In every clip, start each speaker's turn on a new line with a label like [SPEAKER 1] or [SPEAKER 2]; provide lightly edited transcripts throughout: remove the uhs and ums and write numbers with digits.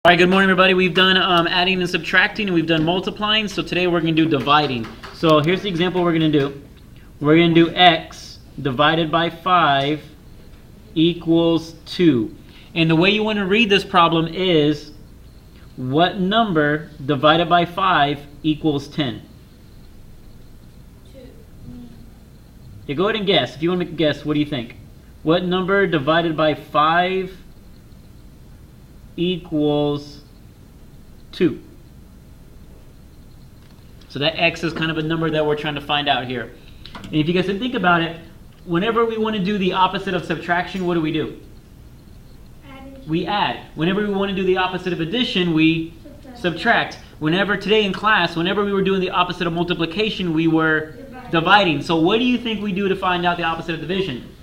[SPEAKER 1] All right, good morning, everybody. We've done adding and subtracting, and we've done multiplying. So today we're going to do dividing. So here's the example we're going to do. We're going to do x divided by 5 equals 2. And the way you want to read this problem is, what number divided by 5 equals 10?
[SPEAKER 2] 2.
[SPEAKER 1] Yeah, go ahead and guess. If you want to make a guess, what do you think? What number divided by 5 equals 2? So that x is kind of a number that we're trying to find out here. And if you guys can think about it, whenever we want to do the opposite of subtraction, what do? We add. Whenever we want to do the opposite of addition, we subtract. Whenever today in class, whenever we were doing the opposite of multiplication, we were dividing. So what do you think we do to find out the opposite of division?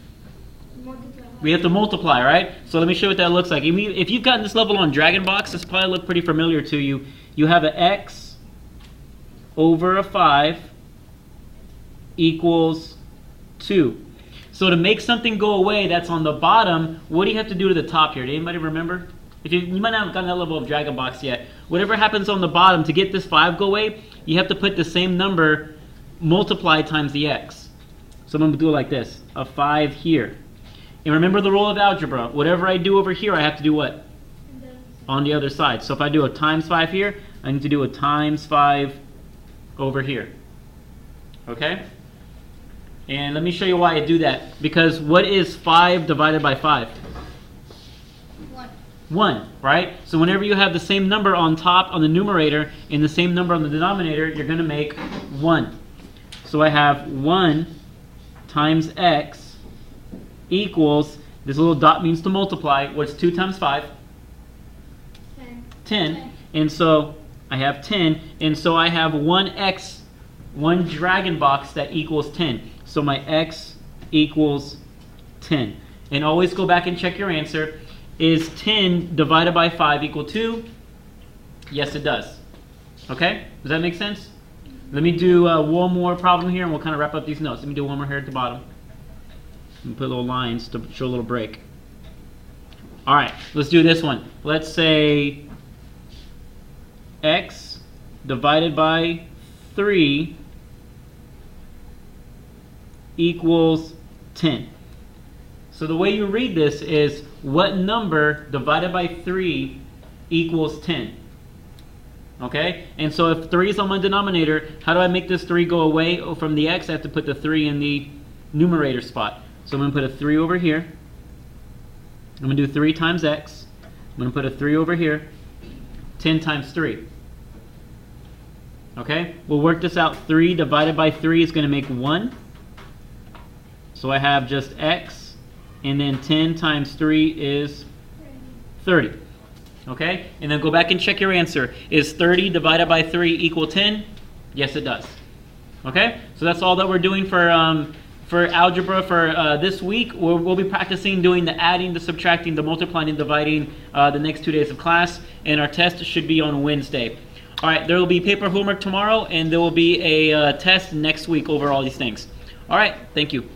[SPEAKER 1] We have to multiply, right? So let me show you what that looks like. If you've gotten this level on DragonBox, this probably look pretty familiar to you. You have an x over a 5 equals 2. So to make something go away that's on the bottom, what do you have to do to the top here? Did anybody remember? If you might not have gotten that level of DragonBox yet. Whatever happens on the bottom, to get this 5 go away, you have to put the same number multiplied times the x. So I'm going to do it like this. A 5 here. And remember the rule of algebra. Whatever I do over here, I have to do what? On the other side. So if I do a times 5 here, I need to do a times 5 over here. Okay? And let me show you why I do that. Because what is 5 divided by 5?
[SPEAKER 2] 1.
[SPEAKER 1] 1, right? So whenever you have the same number on top on the numerator and the same number on the denominator, you're going to make 1. So I have 1 times x equals, this little dot means to multiply. What's 2 times 5? 10. And so I have 10. And so I have one x, one DragonBox that equals 10. So my x equals 10. And always go back and check your answer. Is 10 divided by 5 equal 2? Yes, it does. Okay? Does that make sense? Let me do one more problem here and we'll kind of wrap up these notes. Let me do one more here at the bottom. And put little lines to show a little break. All right, let's do this one. Let's say x divided by 3 equals 10. So the way you read this is, what number divided by 3 equals 10? Okay? And so if 3 is on my denominator, how do I make this 3 go away from the x? I have to put the 3 in the numerator spot. So I'm going to put a 3 over here. I'm going to do 3 times x. I'm going to put a 3 over here. 10 times 3. Okay? We'll work this out. 3 divided by 3 is going to make 1. So I have just x. And then 10 times 3 is 30. Okay? And then go back and check your answer. Is 30 divided by 3 equal 10? Yes, it does. Okay? So that's all that we're doing for algebra for this week. We'll be practicing doing the adding, the subtracting, the multiplying, and dividing the next 2 days of class. And our test should be on Wednesday. All right, there will be paper homework tomorrow, and there will be a test next week over all these things. All right, thank you.